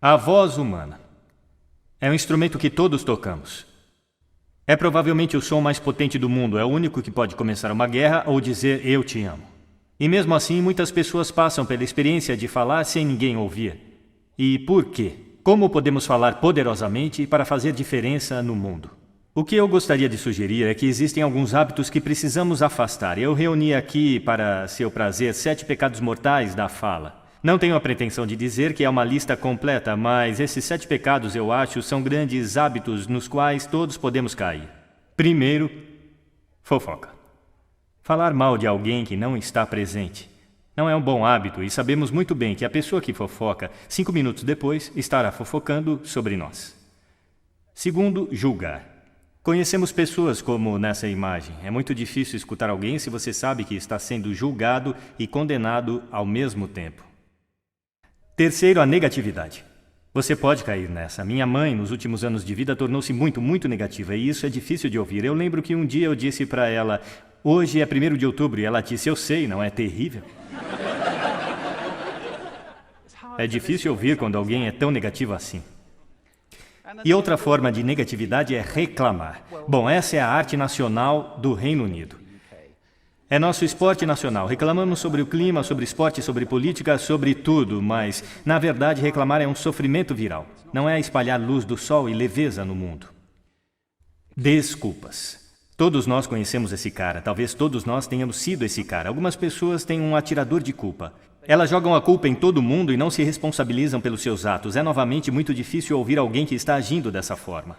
A voz humana é um instrumento que todos tocamos. É provavelmente o som mais potente do mundo, é o único que pode começar uma guerra ou dizer eu te amo. E mesmo assim, muitas pessoas passam pela experiência de falar sem ninguém ouvir. E por quê? Como podemos falar poderosamente para fazer diferença no mundo? O que eu gostaria de sugerir é que existem alguns hábitos que precisamos afastar. Eu reuni aqui, para seu prazer, 7 pecados mortais da fala. Não tenho a pretensão de dizer que é uma lista completa, mas esses 7 pecados, eu acho, são grandes hábitos nos quais todos podemos cair. Primeiro, fofoca. Falar mal de alguém que não está presente. Não é um bom hábito e sabemos muito bem que a pessoa que fofoca, 5 minutos depois, estará fofocando sobre nós. Segundo, julgar. Conhecemos pessoas como nessa imagem. É muito difícil escutar alguém se você sabe que está sendo julgado e condenado ao mesmo tempo. Terceiro, a negatividade. Você pode cair nessa. Minha mãe, nos últimos anos de vida, tornou-se muito negativa e isso é difícil de ouvir. Eu lembro que um dia eu disse para ela, hoje é 1º de outubro, e ela disse, eu sei, não é terrível? É difícil ouvir quando alguém é tão negativo assim. E outra forma de negatividade é reclamar. Bom, essa é a arte nacional do Reino Unido. É nosso esporte nacional. Reclamamos sobre o clima, sobre esporte, sobre política, sobre tudo, mas, na verdade, reclamar é um sofrimento viral. Não é espalhar luz do sol e leveza no mundo. Desculpas. Todos nós conhecemos esse cara. Talvez todos nós tenhamos sido esse cara. Algumas pessoas têm um atirador de culpa. Elas jogam a culpa em todo mundo e não se responsabilizam pelos seus atos. É novamente muito difícil ouvir alguém que está agindo dessa forma.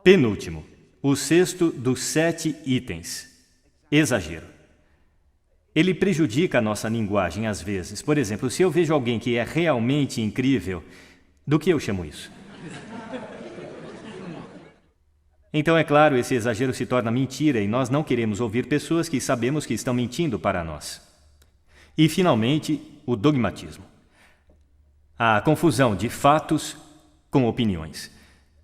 Penúltimo. O 6º dos 7 itens. Exagero. Ele prejudica a nossa linguagem às vezes. Por exemplo, se eu vejo alguém que é realmente incrível, do que eu chamo isso? Então, é claro, esse exagero se torna mentira e nós não queremos ouvir pessoas que sabemos que estão mentindo para nós. E, finalmente, o dogmatismo. A confusão de fatos com opiniões.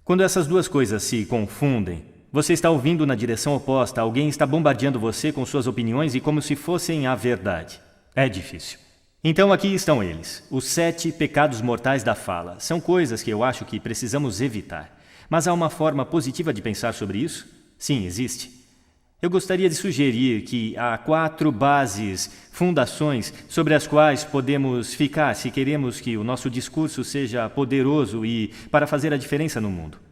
Quando essas duas coisas se confundem, você está ouvindo na direção oposta, alguém está bombardeando você com suas opiniões e como se fossem a verdade. É difícil. Então aqui estão eles, os 7 pecados mortais da fala. São coisas que eu acho que precisamos evitar. Mas há uma forma positiva de pensar sobre isso? Sim, existe. Eu gostaria de sugerir que há 4 bases, fundações, sobre as quais podemos ficar se queremos que o nosso discurso seja poderoso e para fazer a diferença no mundo.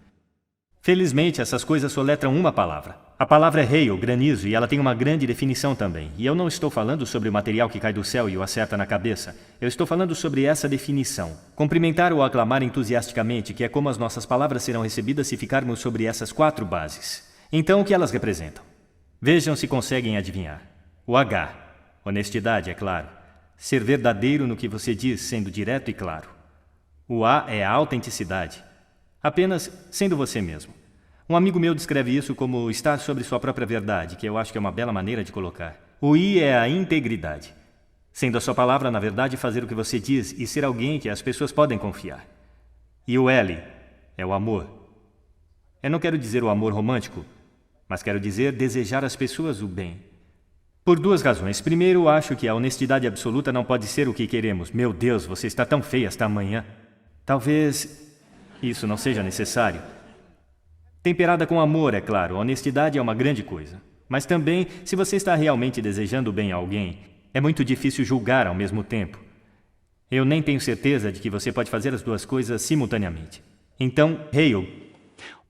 Felizmente, essas coisas soletram uma palavra. A palavra é hail, granizo, e ela tem uma grande definição também. E eu não estou falando sobre o material que cai do céu e o acerta na cabeça. Eu estou falando sobre essa definição. Cumprimentar ou aclamar entusiasticamente, que é como as nossas palavras serão recebidas se ficarmos sobre essas 4 bases. Então, o que elas representam? Vejam se conseguem adivinhar. O H. Honestidade, é claro. Ser verdadeiro no que você diz, sendo direto e claro. O A é a autenticidade. Apenas sendo você mesmo. Um amigo meu descreve isso como estar sobre sua própria verdade, que eu acho que é uma bela maneira de colocar. O I é a integridade. Sendo a sua palavra, na verdade, fazer o que você diz e ser alguém que as pessoas podem confiar. E o L é o amor. Eu não quero dizer o amor romântico, mas quero dizer desejar às pessoas o bem. Por 2 razões. Primeiro, acho que a honestidade absoluta não pode ser o que queremos. Meu Deus, você está tão feia esta manhã. Talvez isso não seja necessário. Temperada com amor, é claro, a honestidade é uma grande coisa. Mas também, se você está realmente desejando o bem a alguém, é muito difícil julgar ao mesmo tempo. Eu nem tenho certeza de que você pode fazer as 2 coisas simultaneamente. Então, hail.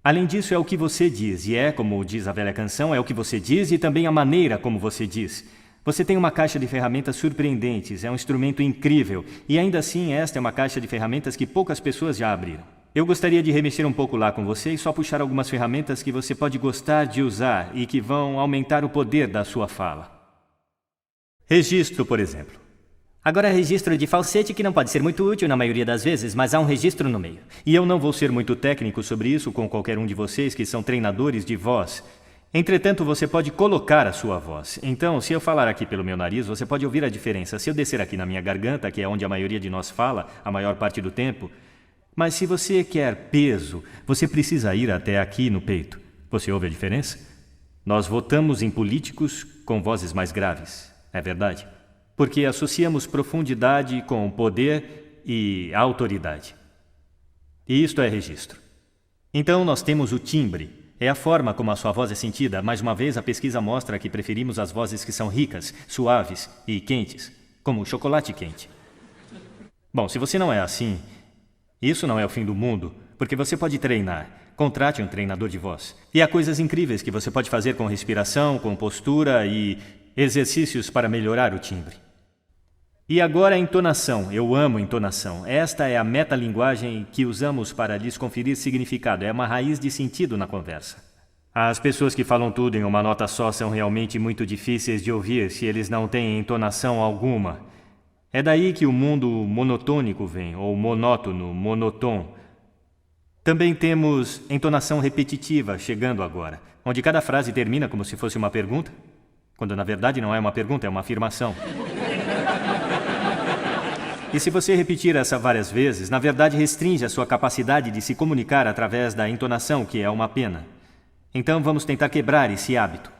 Além disso, é o que você diz, e é, como diz a velha canção, é o que você diz e também a maneira como você diz. Você tem uma caixa de ferramentas surpreendentes, é um instrumento incrível, e ainda assim esta é uma caixa de ferramentas que poucas pessoas já abriram. Eu gostaria de remexer um pouco lá com você e só puxar algumas ferramentas que você pode gostar de usar e que vão aumentar o poder da sua fala. Registro, por exemplo. Agora, registro de falsete que não pode ser muito útil na maioria das vezes, mas há um registro no meio. E eu não vou ser muito técnico sobre isso com qualquer um de vocês que são treinadores de voz. Entretanto, você pode colocar a sua voz. Então, se eu falar aqui pelo meu nariz, você pode ouvir a diferença. Se eu descer aqui na minha garganta, que é onde a maioria de nós fala, a maior parte do tempo. Mas se você quer peso, você precisa ir até aqui no peito. Você ouve a diferença? Nós votamos em políticos com vozes mais graves, é verdade? Porque associamos profundidade com poder e autoridade. E isto é registro. Então nós temos o timbre. É a forma como a sua voz é sentida. Mais uma vez, a pesquisa mostra que preferimos as vozes que são ricas, suaves e quentes, como chocolate quente. Bom, se você não é assim, isso não é o fim do mundo, porque você pode treinar. Contrate um treinador de voz. E há coisas incríveis que você pode fazer com respiração, com postura e exercícios para melhorar o timbre. E agora a entonação. Eu amo entonação. Esta é a metalinguagem que usamos para lhes conferir significado. É uma raiz de sentido na conversa. As pessoas que falam tudo em uma nota só são realmente muito difíceis de ouvir se eles não têm entonação alguma. É daí que o mundo monotônico vem, ou monótono, monotom. Também temos entonação repetitiva chegando agora, onde cada frase termina como se fosse uma pergunta, quando na verdade não é uma pergunta, é uma afirmação. E se você repetir essa várias vezes, na verdade restringe a sua capacidade de se comunicar através da entonação, que é uma pena. Então vamos tentar quebrar esse hábito.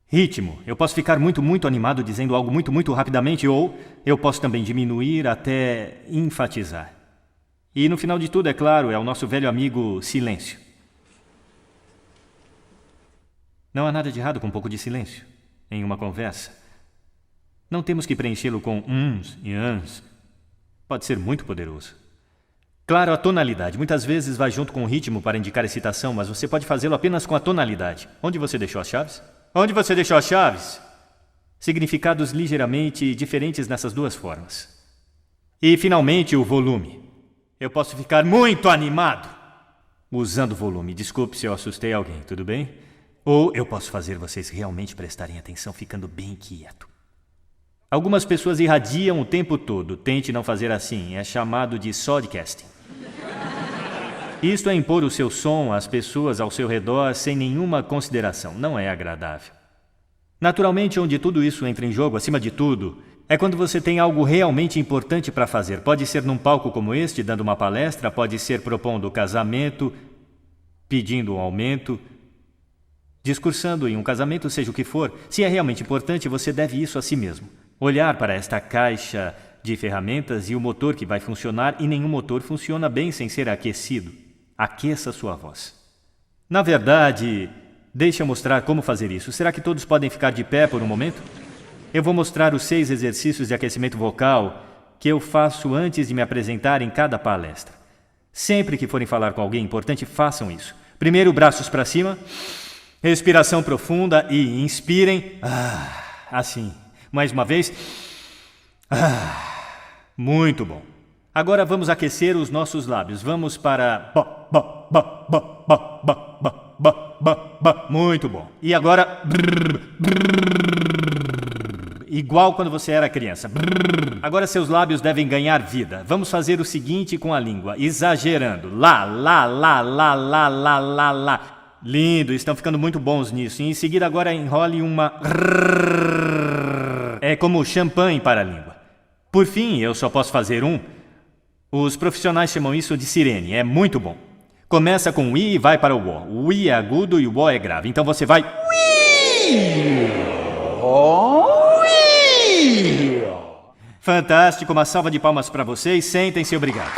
Ritmo. Eu posso ficar muito animado dizendo algo muito rapidamente, ou eu posso também diminuir até enfatizar. E no final de tudo, é claro, é o nosso velho amigo silêncio. Não há nada de errado com um pouco de silêncio em uma conversa. Não temos que preenchê-lo com uns e ans. Pode ser muito poderoso. Claro, a tonalidade. Muitas vezes vai junto com o ritmo para indicar excitação, mas você pode fazê-lo apenas com a tonalidade. Onde você deixou as chaves? Onde você deixou as chaves? Significados ligeiramente diferentes nessas duas formas. E, finalmente, o volume. Eu posso ficar muito animado usando volume. Desculpe se eu assustei alguém, tudo bem? Ou eu posso fazer vocês realmente prestarem atenção ficando bem quieto. Algumas pessoas irradiam o tempo todo. Tente não fazer assim. É chamado de sodcasting. Isto é impor o seu som às pessoas ao seu redor sem nenhuma consideração. Não é agradável. Naturalmente, onde tudo isso entra em jogo, acima de tudo, é quando você tem algo realmente importante para fazer. Pode ser num palco como este, dando uma palestra, pode ser propondo casamento, pedindo um aumento, discursando em um casamento, seja o que for. Se é realmente importante, você deve isso a si mesmo. Olhar para esta caixa de ferramentas e o motor que vai funcionar, e nenhum motor funciona bem sem ser aquecido. Aqueça sua voz. Na verdade, deixa eu mostrar como fazer isso. Será que todos podem ficar de pé por um momento? Eu vou mostrar os 6 exercícios de aquecimento vocal que eu faço antes de me apresentar em cada palestra. Sempre que forem falar com alguém importante, façam isso. Primeiro, braços para cima, respiração profunda e inspirem. Assim. Mais uma vez. Muito bom. Agora vamos aquecer os nossos lábios. Vamos para... Muito bom. E agora... Igual quando você era criança. Agora seus lábios devem ganhar vida. Vamos fazer o seguinte com a língua, exagerando. Lá, lá, lá, lá, lá, lá, lá, lá. Lindo, estão ficando muito bons nisso. E em seguida agora enrole uma... É como champanhe para a língua. Por fim, eu só posso fazer um. Os profissionais chamam isso de sirene. É muito bom. Começa com o I e vai para o O. O I é agudo e o O é grave. Então você vai... Fantástico, uma salva de palmas para vocês. Sentem-se, obrigado.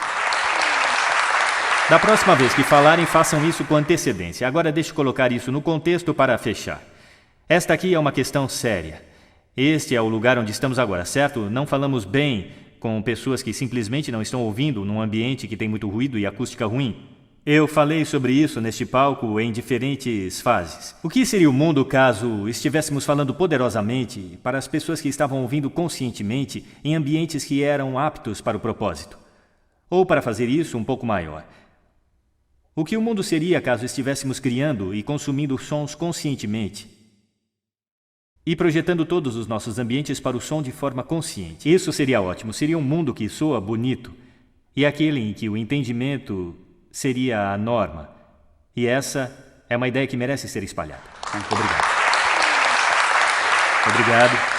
Da próxima vez que falarem, façam isso com antecedência. Agora deixe eu colocar isso no contexto para fechar. Esta aqui é uma questão séria. Este é o lugar onde estamos agora, certo? Não falamos bem com pessoas que simplesmente não estão ouvindo num ambiente que tem muito ruído e acústica ruim. Eu falei sobre isso neste palco em diferentes fases. O que seria o mundo caso estivéssemos falando poderosamente para as pessoas que estavam ouvindo conscientemente em ambientes que eram aptos para o propósito? Ou, para fazer isso um pouco maior, o que o mundo seria caso estivéssemos criando e consumindo sons conscientemente e projetando todos os nossos ambientes para o som de forma consciente? Isso seria ótimo. Seria um mundo que soa bonito e aquele em que o entendimento seria a norma. E essa é uma ideia que merece ser espalhada. Obrigado. Obrigado.